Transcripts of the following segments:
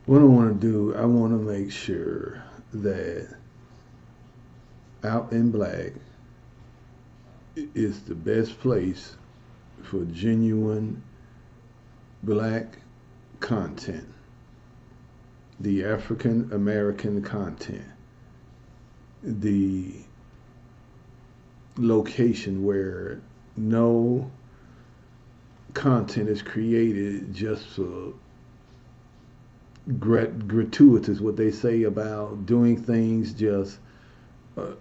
What I want to do, I want to make sure that Out in Black is the best place for genuine black content, the African American content, the location where no content is created just for gratuitous, what they say about doing things just uh,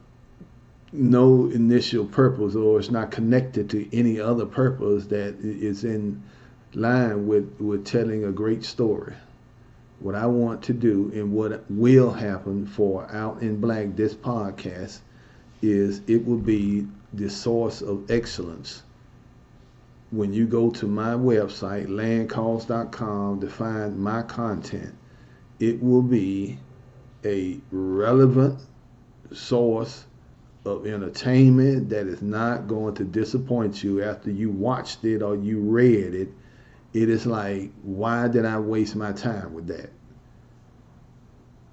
no initial purpose, or it's not connected to any other purpose that is in line with telling a great story. What I want to do and what will happen for Out in Black, this podcast, is it will be the source of excellence. When you go to my website, landcalls.com, to find my content, it will be a relevant source of entertainment that is not going to disappoint you after you watched it or you read it. It is like, why did I waste my time with that?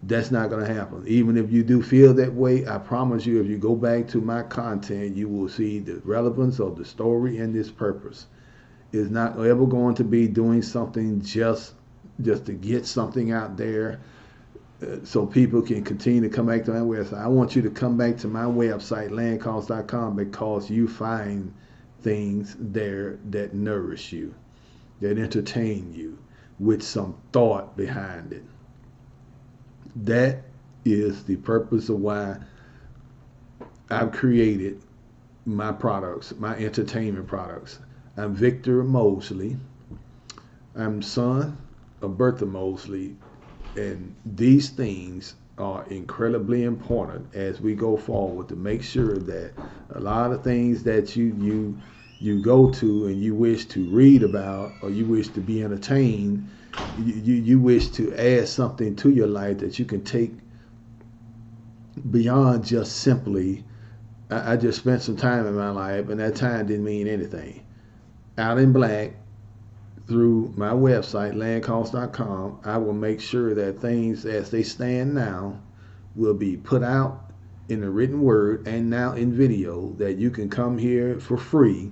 That's not going to happen. Even if you do feel that way, I promise you, if you go back to my content, you will see the relevance of the story and its purpose. It's not ever going to be doing something just to get something out there so people can continue to come back to my website. I want you to come back to my website, landcalls.com, because you find things there that nourish you, that entertain you, with some thought behind it. That is the purpose of why I've created my products, my entertainment products. I'm Victor Mosley. I'm son of Bertha Mosley, and these things are incredibly important as we go forward to make sure that a lot of things that you go to and you wish to read about or you wish to be entertained, you wish to add something to your life that you can take beyond just simply, I just spent some time in my life and that time didn't mean anything. Out in Black, through my website, landcalls.com, I will make sure that things as they stand now will be put out in the written word and now in video, that you can come here for free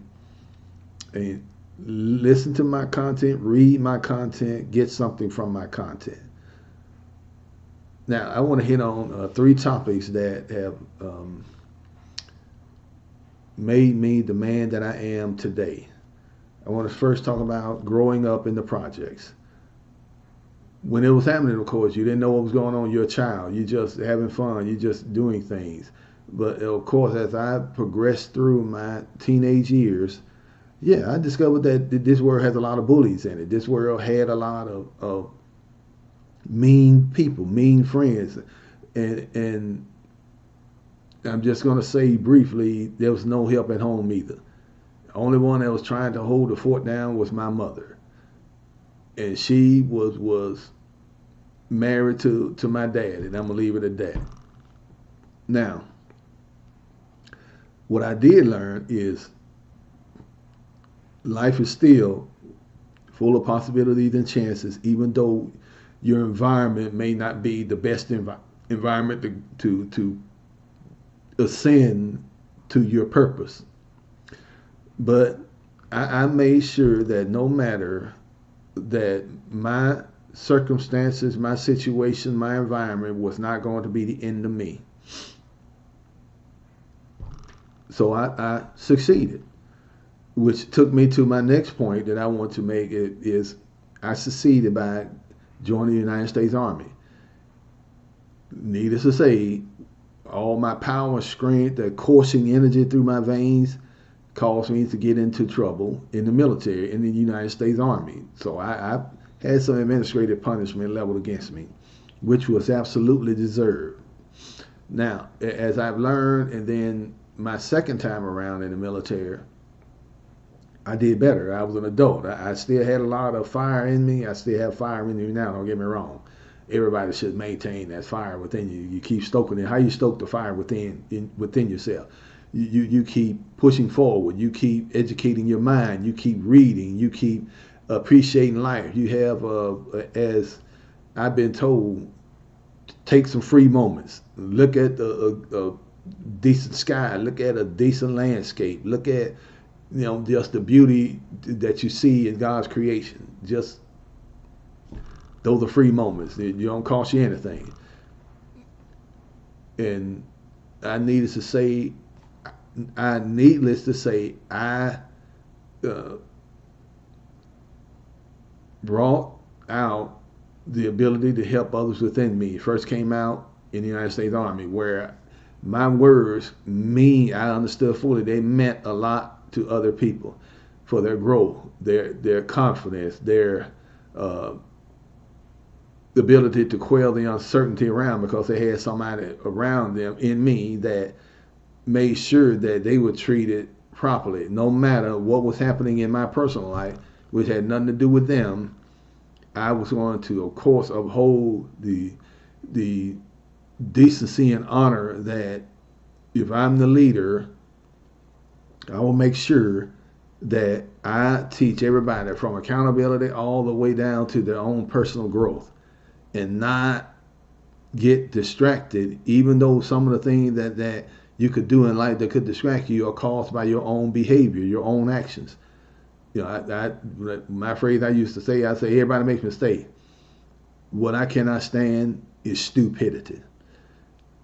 and listen to my content, read my content, get something from my content. Now, I want to hit on three topics that have made me the man that I am today. I want to first talk about growing up in the projects. When it was happening, of course, you didn't know what was going on. You're a child. You're just having fun. You're just doing things. But of course, as I progressed through my teenage years, yeah, I discovered that this world has a lot of bullies in it. This world had a lot of mean people, mean friends. And I'm just going to say briefly, there was no help at home either. The only one that was trying to hold the fort down was my mother. And she was married to my dad, and I'm going to leave it at that. Now, what I did learn is life is still full of possibilities and chances, even though your environment may not be the best environment to ascend to your purpose. But I made sure that no matter that my circumstances, my situation, my environment was not going to be the end of me. So I succeeded, which took me to my next point that I want to make. Is I succeeded by joining the United States Army. Needless to say, all my power and strength, the coursing energy through my veins, caused me to get into trouble in the military, in the United States Army. So I had some administrative punishment leveled against me, which was absolutely deserved. Now, as I've learned, and then my second time around in the military, I did better. I was an adult. I still had a lot of fire in me. I still have fire in me now, don't get me wrong. Everybody should maintain that fire within you. You keep stoking it. How you stoke the fire within yourself? You keep pushing forward. You keep educating your mind. You keep reading. You keep appreciating life. You have, as I've been told, take some free moments. Look at a decent sky. Look at a decent landscape. Look at, just the beauty that you see in God's creation. Just those are free moments. They don't cost you anything. And I needless to say, I uh, brought out the ability to help others within me. First came out in the United States Army, where my words I understood fully, they meant a lot to other people for their growth, their confidence, their uh, ability to quell the uncertainty around, because they had somebody around them in me that made sure that they were treated properly, no matter what was happening in my personal life, which had nothing to do with them. I was going to, of course, uphold the decency and honor that if I'm the leader, I will make sure that I teach everybody from accountability all the way down to their own personal growth, and not get distracted, even though some of the things that you could do in life that could distract you are caused by your own behavior, your own actions. My phrase I used to say, I say, everybody makes mistakes. What I cannot stand is stupidity.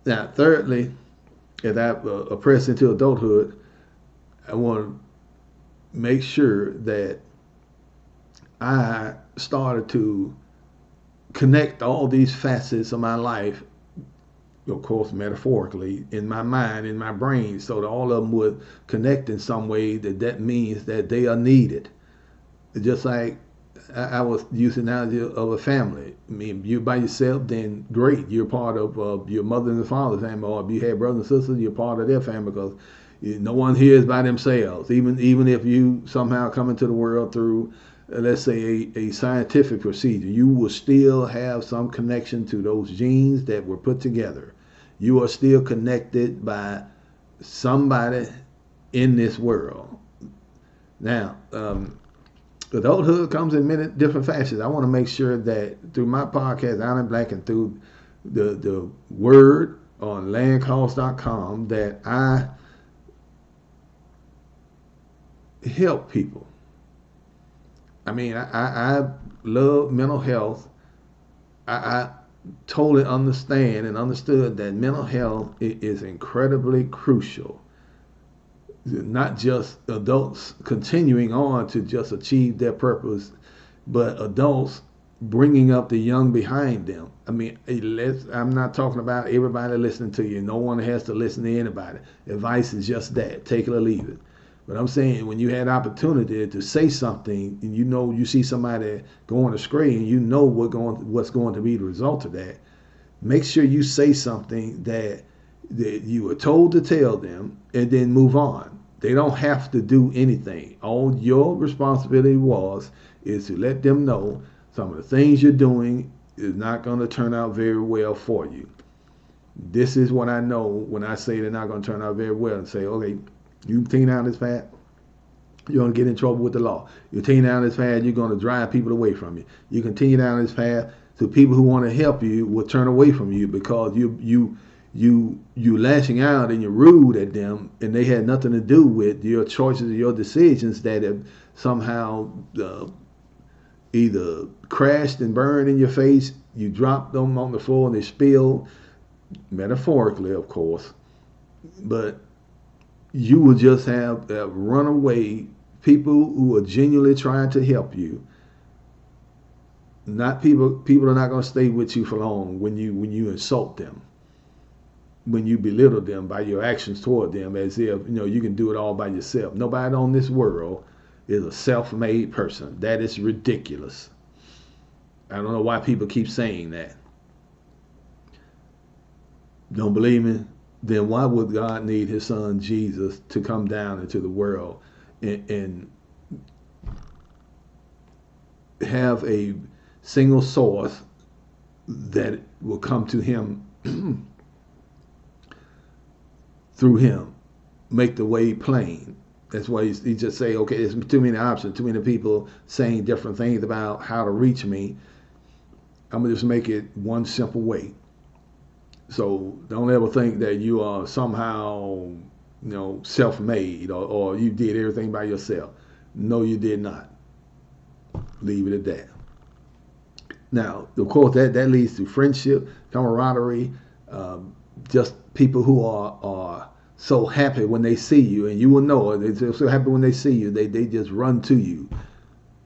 Now, thirdly, as I press into adulthood, I want to make sure that I started to connect all these facets of my life, of course, metaphorically, in my mind, in my brain, so that all of them would connect in some way that means that they are needed. Just like I was using the analogy of a family. I mean, you by yourself, then great. You're part of your mother and father's family, or if you have brothers and sisters, you're part of their family, because no one here is by themselves. Even if you somehow come into the world through, let's say, a scientific procedure, you will still have some connection to those genes that were put together. You are still connected by somebody in this world. Now, adulthood comes in many different fashions. I want to make sure that through my podcast, Alan Black, and through the word on landcalls.com, that I help people. I mean, I love mental health. I totally understand and understood that mental health is incredibly crucial. Not just adults continuing on to just achieve their purpose, but adults bringing up the young behind them. I mean, I'm not talking about everybody listening to you. No one has to listen to anybody. Advice is just that. Take it or leave it. But I'm saying, when you had opportunity to say something, and you see somebody going astray, and you know what's going to be the result of that, make sure you say something that you were told to tell them, and then move on. They don't have to do anything. All your responsibility is to let them know some of the things you're doing is not going to turn out very well for you. This is what I know when I say they're not going to turn out very well, and say, okay, you continue down this path, you're going to get in trouble with the law. You continue down this path, you're going to drive people away from you. You continue down this path, so people who want to help you will turn away from you, because you lashing out and you're rude at them, and they had nothing to do with your choices or your decisions that have somehow either crashed and burned in your face. You dropped them on the floor and they spilled, metaphorically, of course. But you will just have runaway people who are genuinely trying to help you. Not people are not going to stay with you for long when you insult them, when you belittle them by your actions toward them, as if you can do it all by yourself. Nobody on this world is a self-made person. That is ridiculous. I don't know why people keep saying that. Don't believe me? Then why would God need his son Jesus to come down into the world and have a single source that will come to him through him, make the way plain? That's why he just say, okay, there's too many options, too many people saying different things about how to reach me. I'm gonna just make it one simple way. So don't ever think that you are somehow, self-made, or you did everything by yourself. No, you did not. Leave it at that. Now, of course, that leads to friendship, camaraderie, just people who are so happy when they see you, and you will know it. They're so happy when they see you, they just run to you.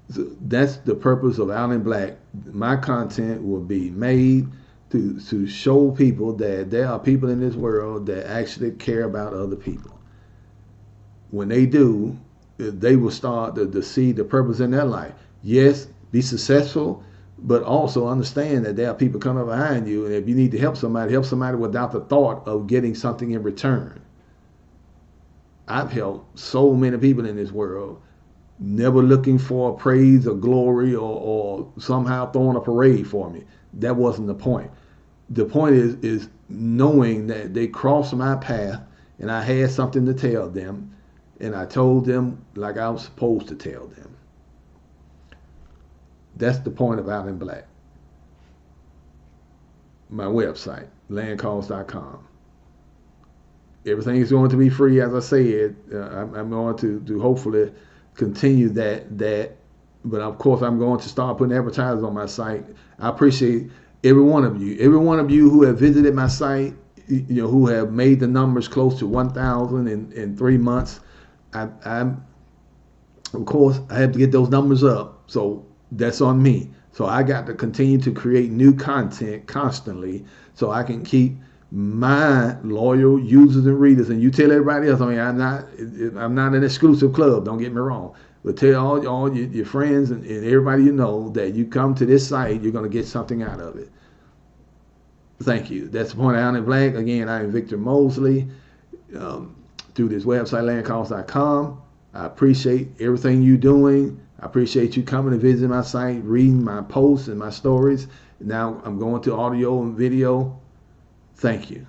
So that's the purpose of Out in Black. My content will be made to show people that there are people in this world that actually care about other people. When they do, they will start to see the purpose in their life. Yes, be successful, but also understand that there are people coming behind you, and if you need to help somebody without the thought of getting something in return. I've helped so many people in this world, never looking for praise or glory, or somehow throwing a parade for me. That wasn't the point. The point is knowing that they crossed my path and I had something to tell them, and I told them like I was supposed to tell them. That's the point of Out in Black. My website, landcalls.com. Everything is going to be free, as I said. I'm going to hopefully continue that. But of course, I'm going to start putting advertisers on my site. I appreciate every one of you who have visited my site, who have made the numbers close to 1,000 in 3 months. Of course, I have to get those numbers up, so that's on me. So I got to continue to create new content constantly, so I can keep my loyal users and readers. And you tell everybody else. I mean, I'm not an exclusive club. Don't get me wrong. But tell all your friends and everybody you know that you come to this site, you're going to get something out of it. Thank you. That's the point of Out in Black. Again, I am Victor Mosley, through this website, landcalls.com. I appreciate everything you're doing. I appreciate you coming and visiting my site, reading my posts and my stories. Now I'm going to audio and video. Thank you.